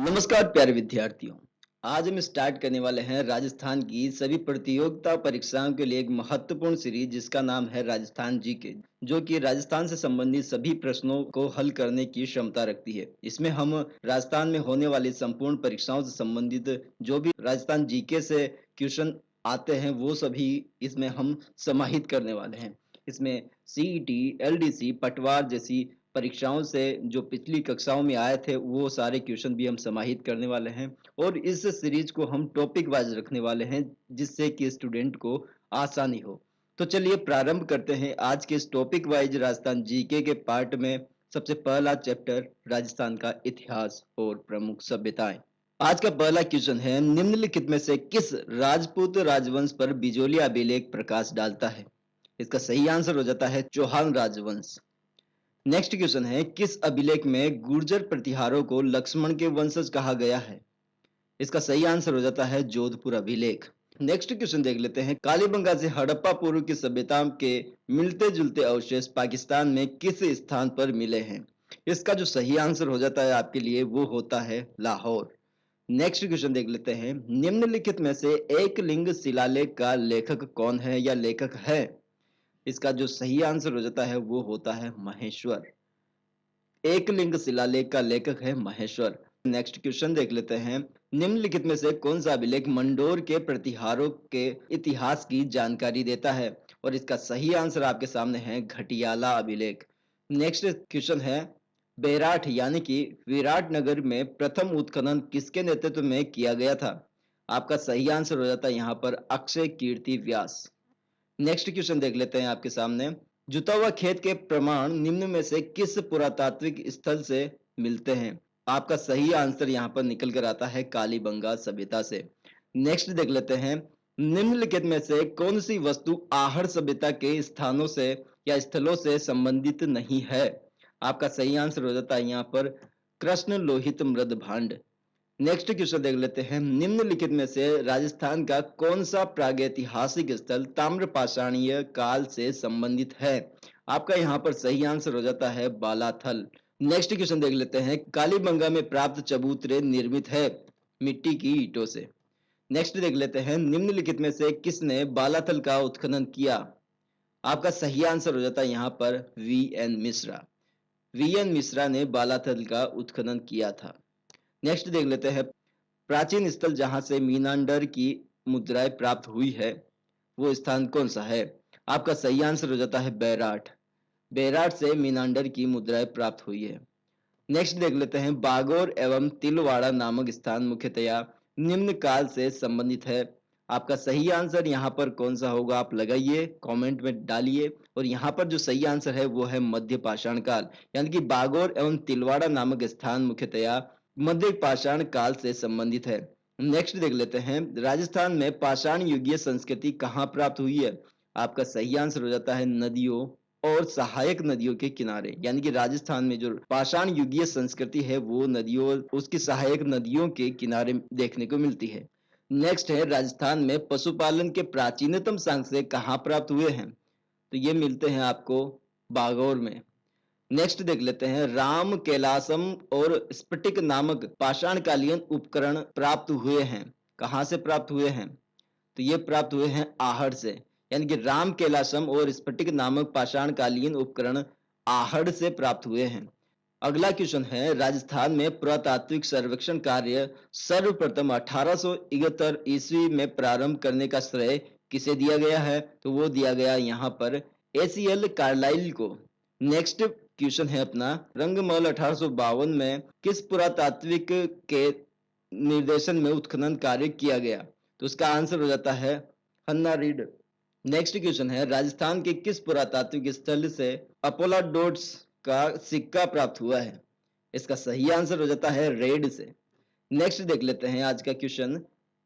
नमस्कार प्यारे विद्यार्थियों। आज हम स्टार्ट करने वाले हैं राजस्थान की सभी प्रतियोगिता परीक्षाओं के लिए एक महत्वपूर्ण सीरीज जिसका नाम है राजस्थान जीके, जो कि राजस्थान से संबंधित सभी प्रश्नों को हल करने की क्षमता रखती है। इसमें हम राजस्थान में होने वाली संपूर्ण परीक्षाओं से संबंधित जो भी राजस्थान जीके से क्वेश्चन आते हैं वो सभी इसमें हम समाहित करने वाले हैं। इसमें सीईटी, एलडीसी, पटवार जैसी परीक्षाओं से जो पिछली कक्षाओं में आए थे वो सारे क्वेश्चन भी हम समाहित करने वाले हैं और इस सीरीज को हम टॉपिक वाइज रखने वाले हैं जिससे कि स्टूडेंट को आसानी हो। तो चलिए प्रारंभ करते हैं आज के इस टॉपिक वाइज राजस्थान जीके के पार्ट में। सबसे पहला चैप्टर राजस्थान का इतिहास और प्रमुख सभ्यताएं। आज का पहला क्वेश्चन है, निम्नलिखित में से किस राजपूत राजवंश पर बिजोलिया अभिलेख प्रकाश डालता है? इसका सही आंसर हो जाता है चौहान राजवंश। नेक्स्ट क्वेश्चन है, किस अभिलेख में गुर्जर प्रतिहारों को लक्ष्मण के वंशज कहा गया है? इसका सही आंसर हो जाता है जोधपुर अभिलेख। नेक्स्ट क्वेश्चन देख लेते हैं, कालीबंगा से हड़प्पा पूर्व की सभ्यता के मिलते जुलते अवशेष पाकिस्तान में किस स्थान पर मिले हैं? इसका जो सही आंसर हो जाता है आपके लिए वो होता है लाहौर। नेक्स्ट क्वेश्चन देख लेते हैं, निम्नलिखित में से एक लिंग शिलालेख का लेखक कौन है या लेखक है? इसका जो सही आंसर हो जाता है वो होता है महेश्वर। एक लिंग शिलालेख का लेखक है महेश्वर। नेक्स्ट क्वेश्चन देख लेते हैं, निम्नलिखित में से कौन सा अभिलेख मंडोर के प्रतिहारों के इतिहास की जानकारी देता है? और इसका सही आंसर आपके सामने है घटियाला अभिलेख। नेक्स्ट क्वेश्चन है, बेराठ यानी कि विराटनगर में प्रथम उत्खनन किसके नेतृत्व में किया गया था? आपका सही आंसर हो जाता है यहाँ पर अक्षय कीर्ति व्यास। नेक्स्ट क्वेश्चन देख लेते हैं आपके सामने, जुता हुआ खेत के प्रमाण निम्न में से किस पुरातात्विक स्थल से मिलते हैं? आपका सही आंसर यहाँ पर निकल कर आता है कालीबंगा सभ्यता से। नेक्स्ट देख लेते हैं, निम्नलिखित में से कौन सी वस्तु आहड़ सभ्यता के स्थानों से या स्थलों से संबंधित नहीं है? आपका सही आंसर हो जाता है यहाँ पर कृष्ण लोहित मृद भांड। नेक्स्ट क्वेश्चन देख लेते हैं, निम्नलिखित में से राजस्थान का कौन सा प्रागैतिहासिक स्थल ताम्रपाषाणीय काल से संबंधित है? आपका यहाँ पर सही आंसर हो जाता है बालाथल। नेक्स्ट क्वेश्चन देख लेते हैं, कालीबंगा में प्राप्त चबूतरे निर्मित है मिट्टी की ईंटों से। नेक्स्ट देख लेते हैं, निम्नलिखित में से किसने बालाथल का उत्खनन किया? आपका सही आंसर हो जाता है यहाँ पर V N Mishra. V N Mishra ने बालाथल का उत्खनन किया था। नेक्स्ट देख लेते हैं, प्राचीन स्थल जहां से मीनांडर की मुद्राएं प्राप्त हुई है वो स्थान कौन सा है? आपका सही आंसर हो जाता है बैराठ। बैराठ से मीनांडर की मुद्राएं प्राप्त हुई है। नेक्स्ट देख लेते हैं, बागोर एवं तिलवाड़ा नामक स्थान मुख्यतया निम्न काल से संबंधित है। आपका सही आंसर यहाँ पर कौन सा होगा आप लगाइए, कमेंट में डालिए। और यहाँ पर जो सही आंसर है वो है मध्य पाषाण काल, यानी कि बागोर एवं तिलवाड़ा नामक स्थान मुख्यतया मध्य पाषाण काल से संबंधित है। नेक्स्ट देख लेते हैं, राजस्थान में पाषाण युगीय संस्कृति कहाँ प्राप्त हुई है? आपका सही आंसर हो जाता है नदियों और सहायक नदियों के किनारे, यानी कि राजस्थान में जो पाषाण युगीय संस्कृति है वो नदियों और उसकी सहायक नदियों के किनारे देखने को मिलती है। नेक्स्ट है, राजस्थान में पशुपालन के प्राचीनतम सांक्ष्य कहाँ प्राप्त हुए हैं? तो ये मिलते हैं आपको बागौर में। नेक्स्ट देख लेते हैं, राम कैलासम और स्फटिक नामक पाषाणकालीन उपकरण प्राप्त हुए हैं। कहाँ से प्राप्त हुए हैं? तो ये प्राप्त हुए हैं आहड़ से, यानी कि राम कैलाशम और स्फटिक नामक पाषाणकालीन उपकरण आहड़ से प्राप्त हुए हैं। अगला क्वेश्चन है, राजस्थान में पुरातात्विक सर्वेक्षण कार्य सर्वप्रथम 1871 ईस्वी में प्रारंभ करने का श्रेय किसे दिया गया है? तो वो दिया गया यहाँ पर एसीएल कार्लाइल को। नेक्स्ट क्वेश्चन है अपना, रंगमहल 1852 में किस पुरातात्विक के निर्देशन में उत्खनन कार्य किया गया? तो उसका आंसर हो जाता है हन्ना रीड। नेक्स्ट क्वेश्चन है, राजस्थान के किस पुरातात्विक स्थल से अपोलोडोट्स का सिक्का प्राप्त हुआ है? इसका सही आंसर हो जाता है रेड से। नेक्स्ट देख लेते हैं आज का क्वेश्चन,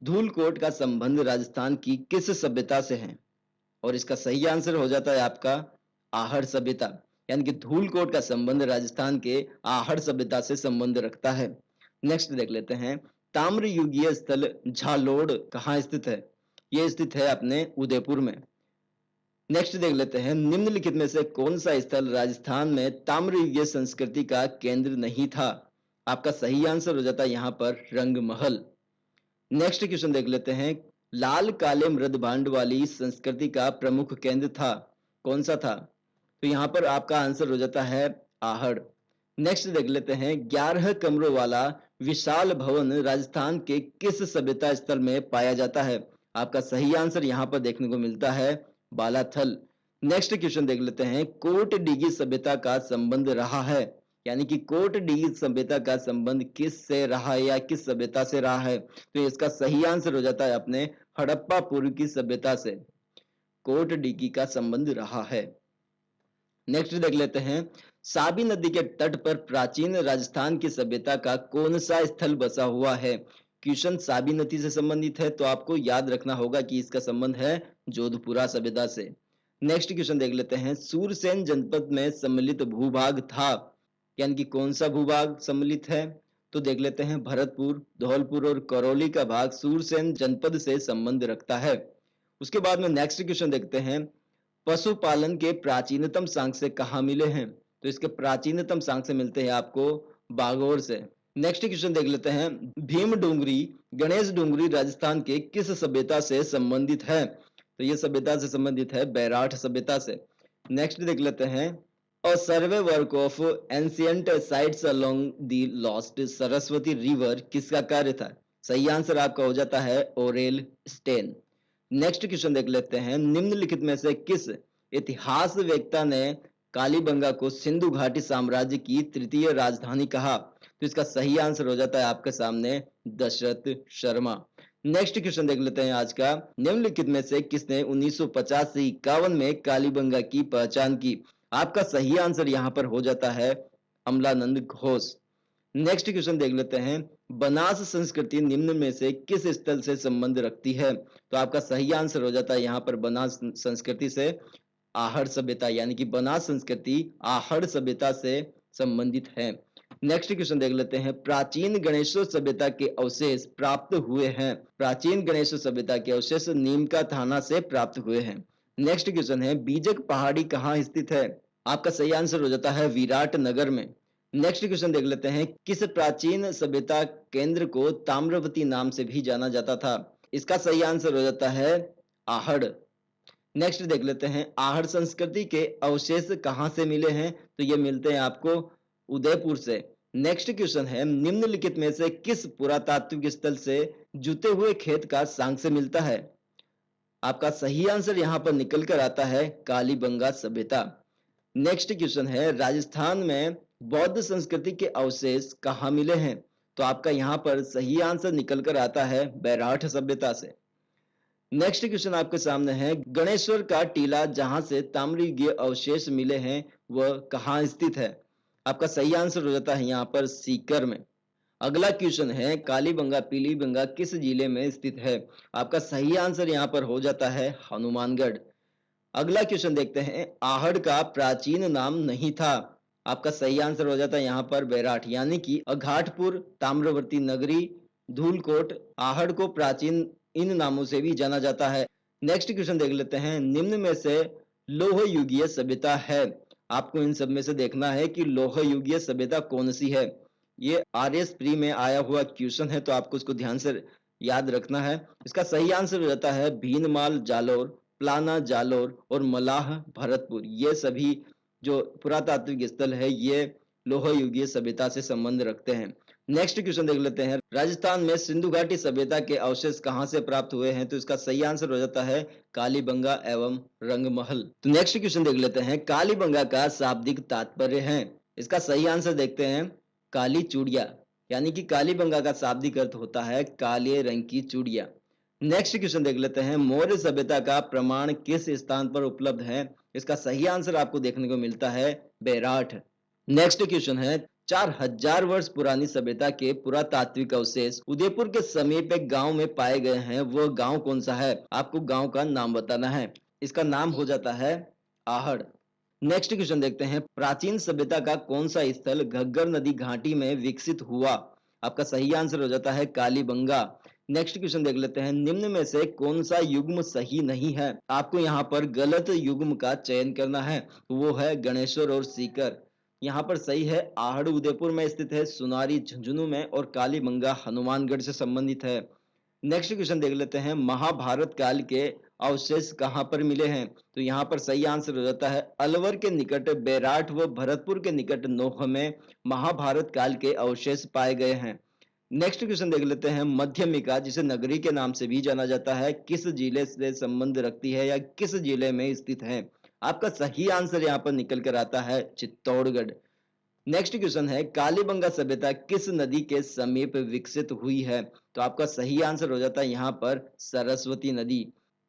धूलकोट का संबंध राजस्थान की किस सभ्यता से है? और इसका सही आंसर हो जाता है आपका आहड़ सभ्यता, यानी कि धूलकोट का संबंध राजस्थान के आहड़ सभ्यता से संबंध रखता है। नेक्स्ट देख लेते हैं, ताम्र युगीय स्थल झालोड़ कहाँ स्थित है? ये स्थित है अपने उदयपुर में। नेक्स्ट देख लेते हैं, निम्नलिखित में से कौन सा स्थल राजस्थान में ताम्र युगीय संस्कृति का केंद्र नहीं था? आपका सही आंसर हो जाता है यहाँ पर रंगमहल। नेक्स्ट क्वेश्चन देख लेते हैं। लाल काले मृद भांड वाली संस्कृति का प्रमुख केंद्र था, कौन सा था? तो यहाँ पर आपका आंसर हो जाता है आहड़। नेक्स्ट देख लेते हैं। 11 कमरों वाला विशाल भवन राजस्थान के किस सभ्यता स्थल में पाया जाता है? आपका सही आंसर यहाँ पर देखने को मिलता है बालाथल। नेक्स्ट क्वेश्चन देख लेते हैं। कोट डीगी सभ्यता का संबंध रहा है, यानी कि कोट डीगी सभ्यता का संबंध किस से रहा है या किस सभ्यता से रहा है? तो इसका सही आंसर हो जाता है अपने हड़प्पा पूर्व की सभ्यता से कोट डीगी का संबंध रहा है। नेक्स्ट देख लेते हैं। साबी नदी के तट पर प्राचीन राजस्थान की सभ्यता का कौन सा स्थल बसा हुआ है? क्वेश्चन साबी नदी से संबंधित है तो आपको याद रखना होगा कि इसका संबंध है जोधपुरा सभ्यता से। नेक्स्ट क्वेश्चन देख लेते हैं। सूरसेन जनपद में सम्मिलित भूभाग था, यानी कि कौन सा भूभाग सम्मिलित है? तो देख लेते हैं। भरतपुर, धौलपुर और करौली का भाग सूरसेन जनपद से संबंध रखता है। उसके बाद में नेक्स्ट क्वेश्चन देखते हैं। पशुपालन के प्राचीनतम सांक्ष्य कहाँ मिले हैं? तो इसके प्राचीनतम सांक्ष्य मिलते हैं आपको बागौर से। नेक्स्ट क्वेश्चन देख लेते हैं। भीम डूंगरी, गणेश डूंगरी राजस्थान के किस सभ्यता से संबंधित है? तो ये सभ्यता से संबंधित है बैराठ सभ्यता से। नेक्स्ट देख लेते हैं। A survey work of ancient sites along the lost Saraswati river किसका कार्य था? सही आंसर आपका हो जाता है ओरेल स्टेन। नेक्स्ट क्वेश्चन देख लेते हैं। निम्नलिखित में से किस इतिहास वेत्ता ने कालीबंगा को सिंधु घाटी साम्राज्य की तृतीय राजधानी कहा? तो इसका सही आंसर हो जाता है आपके सामने दशरथ शर्मा। नेक्स्ट क्वेश्चन देख लेते हैं आज का। निम्नलिखित में से किसने 1950 से 51 में कालीबंगा की पहचान की? आपका सही आंसर यहाँ पर हो जाता है अमलानंद घोष। नेक्स्ट क्वेश्चन देख लेते हैं। बनास संस्कृति निम्न में से किस स्थल से संबंध रखती है? तो आपका सही आंसर हो जाता है यहाँ पर बनास संस्कृति से आहड़ सभ्यता, यानी कि बनास संस्कृति आहड़ सभ्यता से संबंधित है। नेक्स्ट क्वेश्चन देख लेते हैं। प्राचीन गणेशों सभ्यता के अवशेष प्राप्त हुए हैं। प्राचीन गणेश सभ्यता के अवशेष नीमका थाना से प्राप्त हुए हैं। नेक्स्ट क्वेश्चन है। बीजक पहाड़ी कहाँ स्थित है? आपका सही आंसर हो जाता है विराट नगर में। नेक्स्ट क्वेश्चन देख लेते हैं। किस प्राचीन सभ्यता केंद्र को ताम्रवती नाम से भी जाना जाता था? इसका सही आंसर हो जाता है आहड़। नेक्स्ट देख लेते हैं। आहड़ संस्कृति के अवशेष कहाँ से मिले हैं? तो ये मिलते हैं आपको उदयपुर से। नेक्स्ट क्वेश्चन है। निम्नलिखित में से किस पुरातात्विक स्थल से जुते हुए खेत का सांक्ष्य मिलता है? आपका सही आंसर यहाँ पर निकल कर आता है कालीबंगा सभ्यता। नेक्स्ट क्वेश्चन है। राजस्थान में बौद्ध संस्कृति के अवशेष कहाँ मिले हैं? तो आपका यहाँ पर सही आंसर निकल कर आता है बैराठ सभ्यता से। नेक्स्ट क्वेश्चन आपके सामने है। गणेश्वर का टीला जहां से ताम्रयुगीय अवशेष मिले हैं वह कहाँ स्थित है? आपका सही आंसर हो जाता है यहाँ पर सीकर में। अगला क्वेश्चन है। कालीबंगा पीलीबंगा किस जिले में स्थित है? आपका सही आंसर यहाँ पर हो जाता है हनुमानगढ़। अगला क्वेश्चन देखते हैं। आहड़ का प्राचीन नाम नहीं था। आपका सही आंसर हो जाता है यहाँ पर बैराठ, यानी कि अघाटपुर, ताम्रवर्ती नगरी, धूलकोट, आहड़ को प्राचीन इन नामों से भी जाना जाता है। नेक्स्ट क्वेश्चन देख लेते हैं। निम्न में से लोह युगीय सभ्यता है। आपको इन सब में से देखना है कि लोह युगीय सभ्यता कौन सी है। ये आरएस प्री में आया हुआ क्वेश्चन है तो आपको इसको ध्यान से याद रखना है। इसका सही आंसर हो जाता है भीनमाल जालोर, प्लाना जालोर और मलाह भरतपुर। ये सभी जो पुरातात्विक स्थल है ये लोह युगीय सभ्यता से संबंध रखते हैं। नेक्स्ट क्वेश्चन देख लेते हैं। राजस्थान में सिंधु घाटी सभ्यता के अवशेष कहां से प्राप्त हुए हैं? तो इसका सही आंसर हो जाता है कालीबंगा एवं रंगमहल। तो नेक्स्ट क्वेश्चन देख लेते हैं। कालीबंगा का शाब्दिक तात्पर्य है। इसका सही आंसर देखते हैं काली चूड़िया, यानी कि कालीबंगा का शाब्दिक अर्थ होता है काले रंग की चूड़िया। नेक्स्ट क्वेश्चन देख लेते हैं। मौर्य सभ्यता का प्रमाण किस स्थान पर उपलब्ध है? इसका सही आंसर आपको देखने को मिलता है बैराठ। नेक्स्ट क्वेश्चन है। 4000 वर्ष पुरानी सभ्यता के पुरातात्विक अवशेष उदयपुर के समीप एक गांव में पाए गए हैं। वह गांव कौन सा है? आपको गांव का नाम बताना है। इसका नाम हो जाता है आहड़। नेक्स्ट क्वेश्चन देखते हैं। प्राचीन सभ्यता का कौन सा स्थल घग्गर नदी घाटी में विकसित हुआ? आपका सही आंसर हो जाता है कालीबंगा। नेक्स्ट क्वेश्चन देख लेते हैं। निम्न में से कौन सा युग्म सही नहीं है? आपको यहाँ पर गलत युग्म का चयन करना है, वो है गणेश्वर और सीकर। यहाँ पर सही है। आहड़ उदयपुर में स्थित है, सुनारी झुंझुनू में और कालीबंगा हनुमानगढ़ से संबंधित है। नेक्स्ट क्वेश्चन देख लेते हैं, महाभारत काल के अवशेष कहाँ पर मिले हैं? तो यहाँ पर सही आंसर हो जाता है अलवर के निकट बैराठ व भरतपुर के निकट नोह में महाभारत काल के अवशेष पाए गए हैं। नेक्स्ट क्वेश्चन देख लेते हैं, मध्यमिका जिसे नगरी के नाम से भी जाना जाता है किस जिले से संबंध रखती है या किस जिले में स्थित है? आपका सही आंसर यहाँ पर निकल कर आता है चित्तौड़गढ़। नेक्स्ट क्वेश्चन है, कालीबंगा सभ्यता किस नदी के समीप विकसित हुई है? तो आपका सही आंसर हो जाता है यहाँ पर सरस्वती नदी।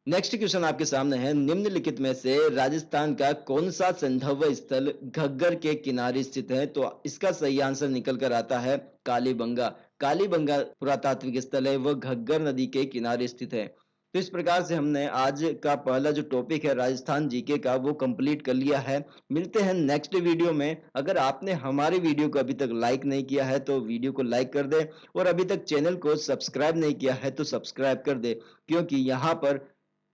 नेक्स्ट क्वेश्चन आपके सामने है, निम्नलिखित में से राजस्थान का कौन सा संदर्भ स्थल घग्गर के किनारे स्थित है? तो इसका सही आंसर निकल कर आता है कालीबंगा। कालीबंगा पुरातात्विक स्थल है, वह घग्गर नदी के किनारे स्थित है। तो इस प्रकार से हमने आज का पहला जो टॉपिक है राजस्थान जीके का वो कंप्लीट कर लिया है। मिलते हैं नेक्स्ट वीडियो में। अगर आपने हमारी वीडियो को अभी तक लाइक नहीं किया है तो वीडियो को लाइक कर दे और अभी तक चैनल को सब्सक्राइब नहीं किया है तो सब्सक्राइब कर दे, क्योंकि यहाँ पर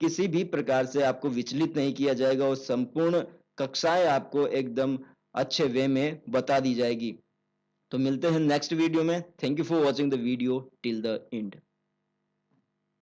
किसी भी प्रकार से आपको विचलित नहीं किया जाएगा और संपूर्ण कक्षाएं आपको एकदम अच्छे वे में बता दी जाएगी। तो मिलते हैं नेक्स्ट वीडियो में। Thank you for watching the video till the end.